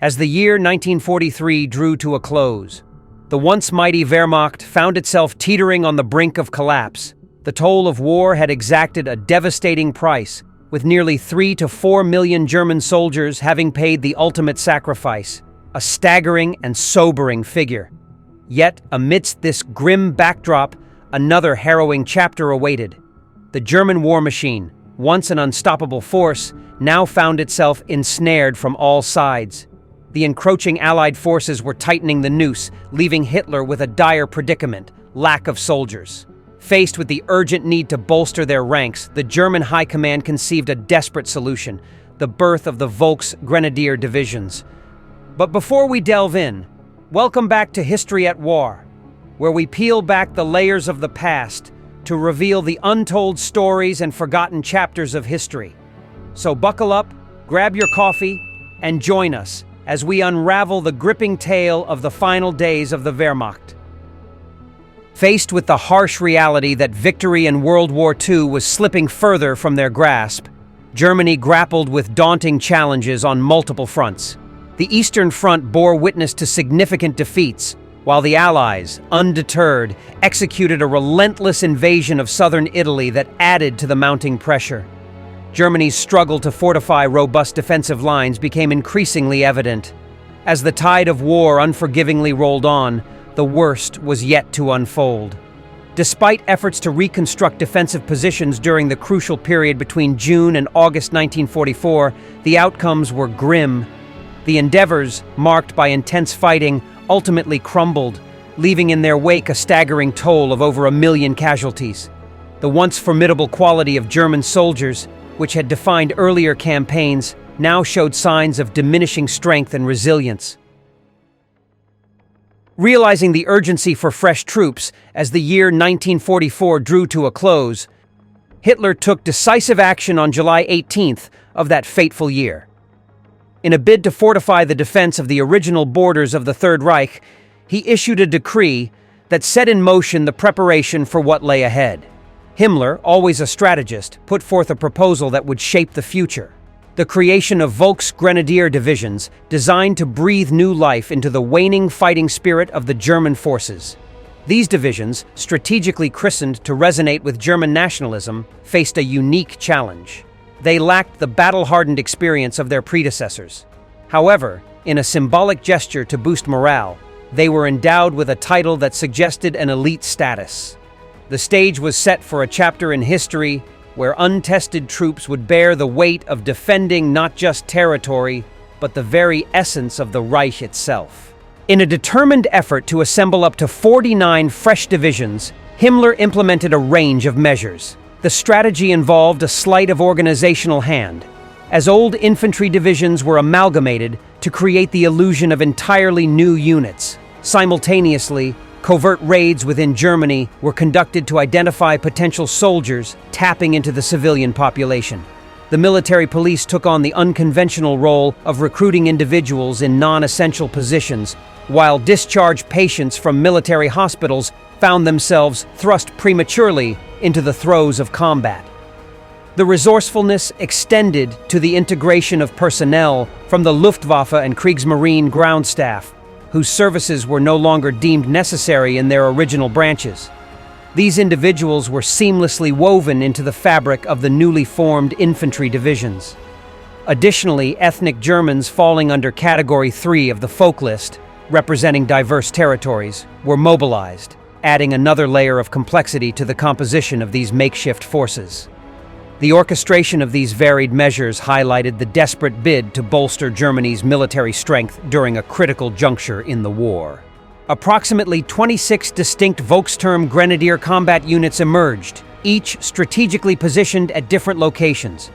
As the year 1943 drew to a close, the once mighty Wehrmacht found itself teetering on the brink of collapse. The toll of war had exacted a devastating price, with nearly 3 to 4 million German soldiers having paid the ultimate sacrifice, a staggering and sobering figure. Yet, amidst this grim backdrop, another harrowing chapter awaited. The German war machine, once an unstoppable force, now found itself ensnared from all sides. The encroaching Allied forces were tightening the noose, leaving Hitler with a dire predicament: lack of soldiers. Faced with the urgent need to bolster their ranks, the German High Command conceived a desperate solution: the birth of the Volksgrenadier divisions. But before we delve in, welcome back to History at War, where we peel back the layers of the past to reveal the untold stories and forgotten chapters of history. So buckle up, grab your coffee, and join us as we unravel the gripping tale of the final days of the Wehrmacht. Faced with the harsh reality that victory in World War II was slipping further from their grasp, Germany grappled with daunting challenges on multiple fronts. The Eastern Front bore witness to significant defeats, while the Allies, undeterred, executed a relentless invasion of southern Italy that added to the mounting pressure. Germany's struggle to fortify robust defensive lines became increasingly evident. As the tide of war unforgivingly rolled on, the worst was yet to unfold. Despite efforts to reconstruct defensive positions during the crucial period between June and August 1944, the outcomes were grim. The endeavors, marked by intense fighting, ultimately crumbled, leaving in their wake a staggering toll of over 1 million casualties. The once formidable quality of German soldiers, which had defined earlier campaigns, now showed signs of diminishing strength and resilience. Realizing the urgency for fresh troops as the year 1944 drew to a close, Hitler took decisive action on July 18th of that fateful year. In a bid to fortify the defense of the original borders of the Third Reich, he issued a decree that set in motion the preparation for what lay ahead. Himmler, always a strategist, put forth a proposal that would shape the future: the creation of Volksgrenadier divisions designed to breathe new life into the waning fighting spirit of the German forces. These divisions, strategically christened to resonate with German nationalism, faced a unique challenge. They lacked the battle-hardened experience of their predecessors. However, in a symbolic gesture to boost morale, they were endowed with a title that suggested an elite status. The stage was set for a chapter in history where untested troops would bear the weight of defending not just territory, but the very essence of the Reich itself. In a determined effort to assemble up to 49 fresh divisions, Himmler implemented a range of measures. The strategy involved a sleight of organizational hand, as old infantry divisions were amalgamated to create the illusion of entirely new units. Simultaneously, covert raids within Germany were conducted to identify potential soldiers tapping into the civilian population. The military police took on the unconventional role of recruiting individuals in non-essential positions, while discharged patients from military hospitals found themselves thrust prematurely into the throes of combat. The resourcefulness extended to the integration of personnel from the Luftwaffe and Kriegsmarine ground staff, whose services were no longer deemed necessary in their original branches. These individuals were seamlessly woven into the fabric of the newly formed infantry divisions. Additionally, ethnic Germans falling under Category 3 of the folk list, representing diverse territories, were mobilized, adding another layer of complexity to the composition of these makeshift forces. The orchestration of these varied measures highlighted the desperate bid to bolster Germany's military strength during a critical juncture in the war. Approximately 26 distinct Volkssturm Grenadier combat units emerged, each strategically positioned at different locations.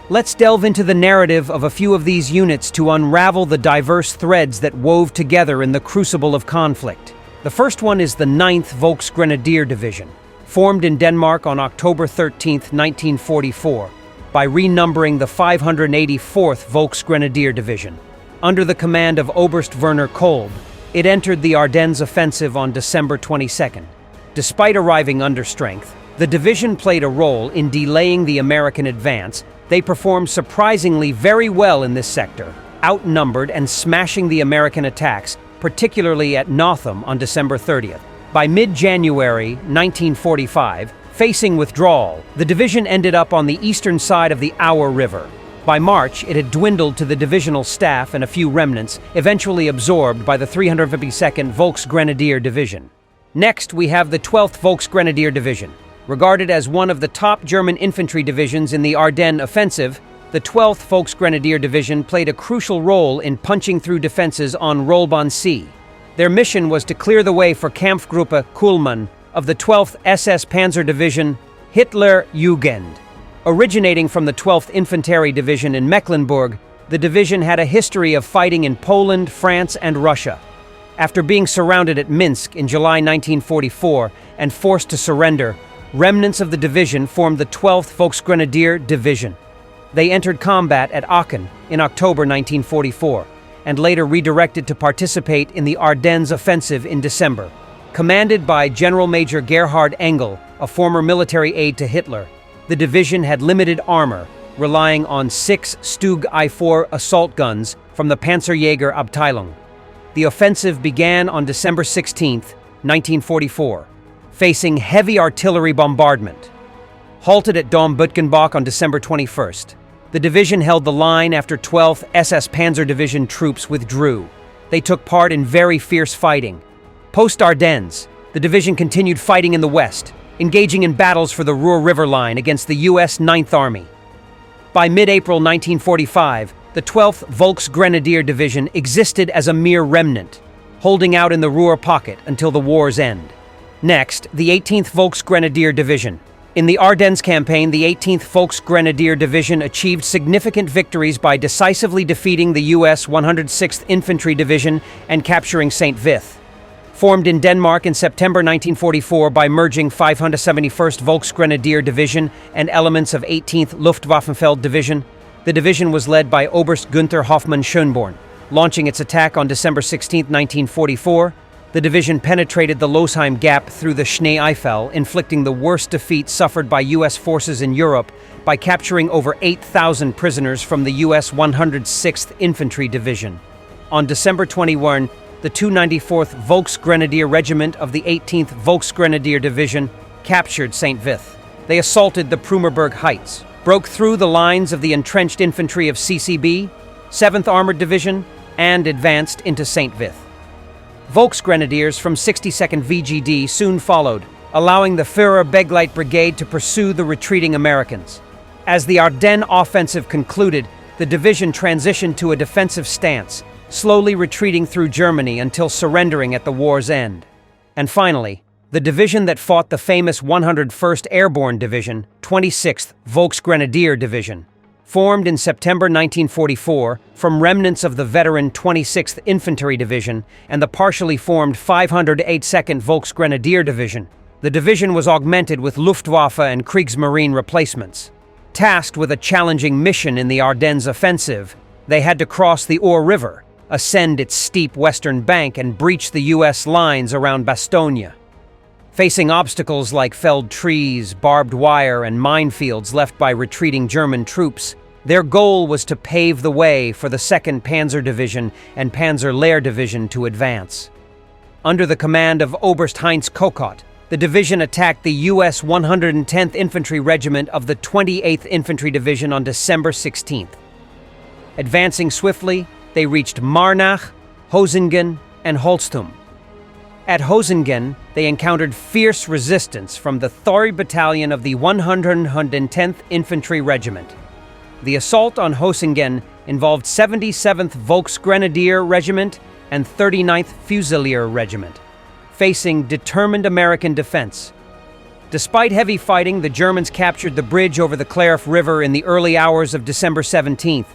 Let's delve into the narrative of a few of these units to unravel the diverse threads that wove together in the crucible of conflict. The first one is the 9th Volksgrenadier Division, formed in Denmark on October 13, 1944, by renumbering the 584th Volksgrenadier Division. Under the command of Oberst Werner Kolb, it entered the Ardennes offensive on December 22nd. Despite arriving under strength, the division played a role in delaying the American advance. They performed surprisingly very well in this sector, outnumbered and smashing the American attacks, particularly at Notham on December 30th. By mid-January 1945, facing withdrawal, the division ended up on the eastern side of the Our River. By March, it had dwindled to the divisional staff and a few remnants, eventually absorbed by the 352nd Volksgrenadier Division. Next, we have the 12th Volksgrenadier Division. Regarded as one of the top German infantry divisions in the Ardennes offensive, the 12th Volksgrenadier Division played a crucial role in punching through defenses on Rolbon Sea. Their mission was to clear the way for Kampfgruppe Kuhlmann of the 12th SS Panzer Division Hitlerjugend. Originating from the 12th Infantry Division in Mecklenburg, the division had a history of fighting in Poland, France, and Russia. After being surrounded at Minsk in July 1944 and forced to surrender, remnants of the division formed the 12th Volksgrenadier Division. They entered combat at Aachen in October 1944 and later redirected to participate in the Ardennes offensive in December. Commanded by General Major Gerhard Engel, a former military aide to Hitler, the division had limited armor, relying on 6 Stug I-4 assault guns from the Panzerjäger Abteilung. The offensive began on December 16, 1944, facing heavy artillery bombardment. Halted at Dom-Bütgenbach on December 21st, the division held the line after 12th SS Panzer Division troops withdrew. They took part in very fierce fighting. Post-Ardennes, the division continued fighting in the west, engaging in battles for the Ruhr River Line against the U.S. Ninth Army. By mid-April 1945, the 12th Volksgrenadier Division existed as a mere remnant, holding out in the Ruhr pocket until the war's end. Next, the 18th Volksgrenadier Division. In the Ardennes campaign, the 18th Volksgrenadier Division achieved significant victories by decisively defeating the U.S. 106th Infantry Division and capturing St. Vith. Formed in Denmark in September 1944 by merging 571st Volksgrenadier Division and elements of 18th Luftwaffenfeld Division, the division was led by Oberst Günther Hoffmann Schönborn. Launching its attack on December 16, 1944, the division penetrated the Losheim Gap through the Schnee-Eifel, inflicting the worst defeat suffered by U.S. forces in Europe by capturing over 8,000 prisoners from the U.S. 106th Infantry Division. On December 21, the 294th Volksgrenadier Regiment of the 18th Volksgrenadier Division captured St. Vith. They assaulted the Prummerberg Heights, broke through the lines of the entrenched infantry of CCB, 7th Armored Division, and advanced into St. Vith. Volksgrenadiers from 62nd VGD soon followed, allowing the Führer-Begleit Brigade to pursue the retreating Americans. As the Ardennes offensive concluded, the division transitioned to a defensive stance, slowly retreating through Germany until surrendering at the war's end. And finally, the division that fought the famous 101st Airborne Division, 26th Volksgrenadier Division, formed in September 1944 from remnants of the veteran 26th Infantry Division and the partially formed 582nd Volksgrenadier Division. The division was augmented with Luftwaffe and Kriegsmarine replacements. Tasked with a challenging mission in the Ardennes offensive, they had to cross the Our River, ascend its steep western bank, and breach the U.S. lines around Bastogne. Facing obstacles like felled trees, barbed wire, and minefields left by retreating German troops, their goal was to pave the way for the 2nd Panzer Division and Panzer Lehr Division to advance. Under the command of Oberst Heinz Kokott, the division attacked the U.S. 110th Infantry Regiment of the 28th Infantry Division on December 16th. Advancing swiftly, they reached Marnach, Hosingen, and Holstum. At Hosingen, they encountered fierce resistance from the Thori Battalion of the 110th Infantry Regiment. The assault on Hosingen involved 77th Volksgrenadier Regiment and 39th Fusilier Regiment, facing determined American defense. Despite heavy fighting, the Germans captured the bridge over the Clairef River in the early hours of December 17th.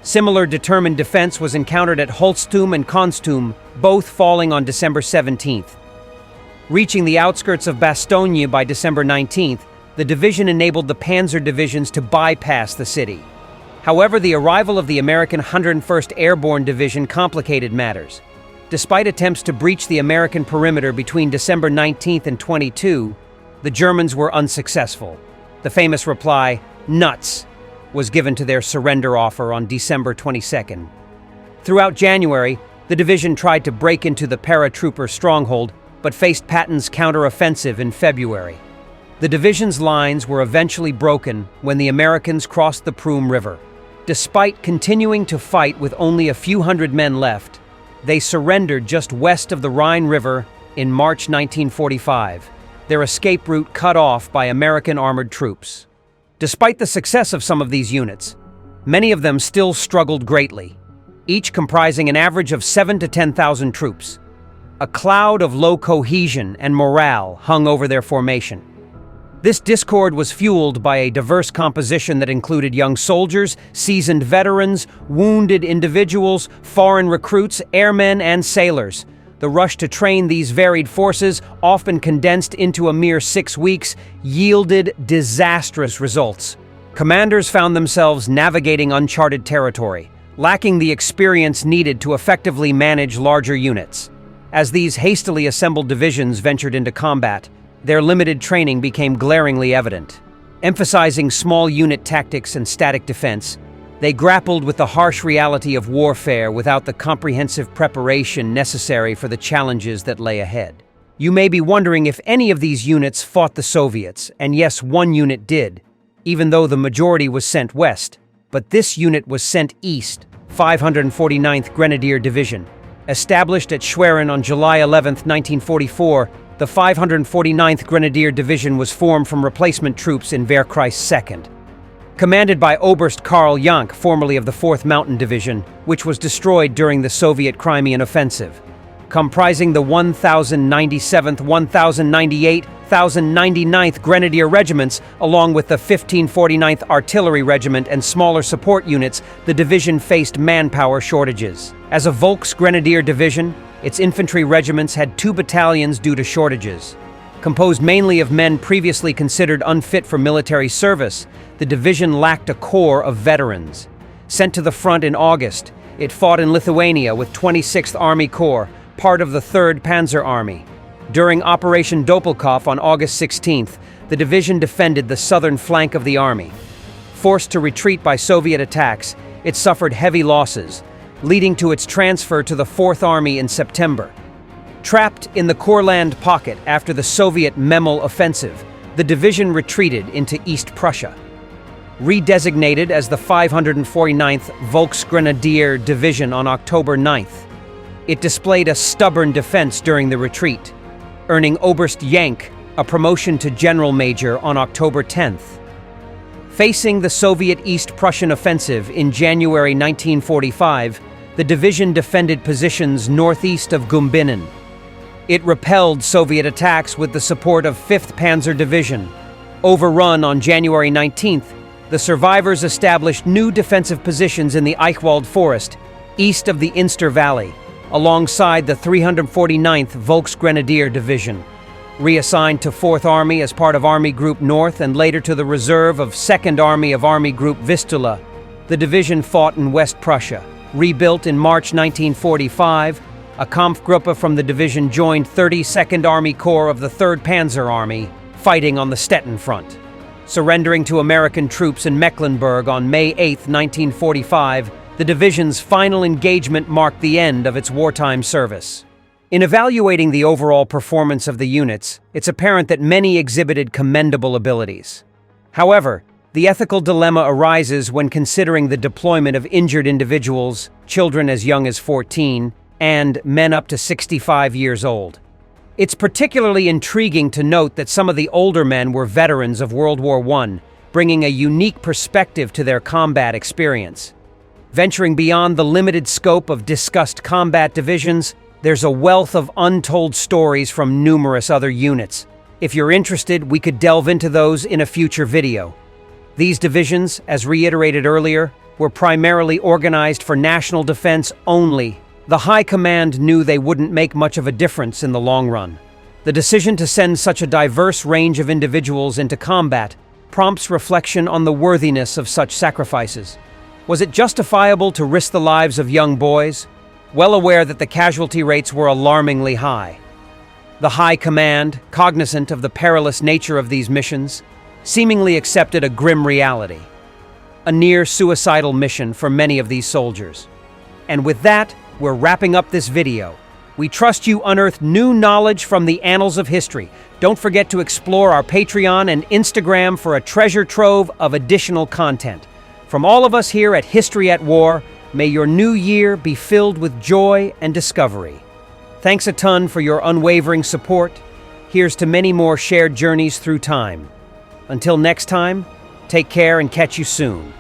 Similar determined defense was encountered at Holstum and Konstum, both falling on December 17th. Reaching the outskirts of Bastogne by December 19th, the division enabled the Panzer divisions to bypass the city. However, the arrival of the American 101st Airborne Division complicated matters. Despite attempts to breach the American perimeter between December 19th and 22, the Germans were unsuccessful. The famous reply, "Nuts," was given to their surrender offer on December 22nd. Throughout January, the division tried to break into the paratrooper stronghold, but faced Patton's counteroffensive in February. The division's lines were eventually broken when the Americans crossed the Prüm River. Despite continuing to fight with only a few hundred men left, they surrendered just west of the Rhine River in March 1945, their escape route cut off by American armored troops. Despite the success of some of these units, many of them still struggled greatly, each comprising an average of 7,000 to 10,000 troops. A cloud of low cohesion and morale hung over their formation. This discord was fueled by a diverse composition that included young soldiers, seasoned veterans, wounded individuals, foreign recruits, airmen, and sailors. The rush to train these varied forces, often condensed into a mere 6 weeks, yielded disastrous results. Commanders found themselves navigating uncharted territory, lacking the experience needed to effectively manage larger units. As these hastily assembled divisions ventured into combat, their limited training became glaringly evident. Emphasizing small unit tactics and static defense, they grappled with the harsh reality of warfare without the comprehensive preparation necessary for the challenges that lay ahead. You may be wondering if any of these units fought the Soviets, and yes, one unit did, even though the majority was sent west. But this unit was sent east, 549th Grenadier Division. Established at Schwerin on July 11, 1944, the 549th Grenadier Division was formed from replacement troops in Wehrkreis 2nd. Commanded by Oberst Karl Jank, formerly of the 4th Mountain Division, which was destroyed during the Soviet Crimean Offensive. Comprising the 1097th, 1098th, 1099th Grenadier Regiments, along with the 1549th Artillery Regiment and smaller support units, the division faced manpower shortages. As a Volksgrenadier Division, its infantry regiments had 2 battalions due to shortages. Composed mainly of men previously considered unfit for military service, the division lacked a core of veterans. Sent to the front in August, it fought in Lithuania with 26th Army Corps, part of the 3rd Panzer Army. During Operation Dopelkopf on August 16th, the division defended the southern flank of the army. Forced to retreat by Soviet attacks, it suffered heavy losses, leading to its transfer to the 4th Army in September. Trapped in the Courland pocket after the Soviet Memel offensive, the division retreated into East Prussia. Redesignated as the 549th Volksgrenadier Division on October 9th, it displayed a stubborn defense during the retreat, earning Oberst Jank a promotion to General Major on October 10th. Facing the Soviet East Prussian offensive in January 1945, the division defended positions northeast of Gumbinnen. It repelled Soviet attacks with the support of 5th Panzer Division. Overrun on January 19th, the survivors established new defensive positions in the Eichwald Forest, east of the Inster Valley, alongside the 349th Volksgrenadier Division. Reassigned to 4th Army as part of Army Group North and later to the reserve of 2nd Army of Army Group Vistula, the division fought in West Prussia. Rebuilt in March 1945, a Kampfgruppe from the division joined 32nd Army Corps of the 3rd Panzer Army, fighting on the Stettin Front. Surrendering to American troops in Mecklenburg on May 8, 1945, the division's final engagement marked the end of its wartime service. In evaluating the overall performance of the units, it's apparent that many exhibited commendable abilities. However, the ethical dilemma arises when considering the deployment of injured individuals, children as young as 14, and men up to 65 years old. It's particularly intriguing to note that some of the older men were veterans of World War I, bringing a unique perspective to their combat experience. Venturing beyond the limited scope of discussed combat divisions, there's a wealth of untold stories from numerous other units. If you're interested, we could delve into those in a future video. These divisions, as reiterated earlier, were primarily organized for national defense only. The High Command knew they wouldn't make much of a difference in the long run. The decision to send such a diverse range of individuals into combat prompts reflection on the worthiness of such sacrifices. Was it justifiable to risk the lives of young boys, well aware that the casualty rates were alarmingly high? The High Command, cognizant of the perilous nature of these missions, seemingly accepted a grim reality, a near-suicidal mission for many of these soldiers. And with that, we're wrapping up this video. We trust you unearthed new knowledge from the annals of history. Don't forget to explore our Patreon and Instagram for a treasure trove of additional content. From all of us here at History at War, may your new year be filled with joy and discovery. Thanks a ton for your unwavering support. Here's to many more shared journeys through time. Until next time, take care and catch you soon.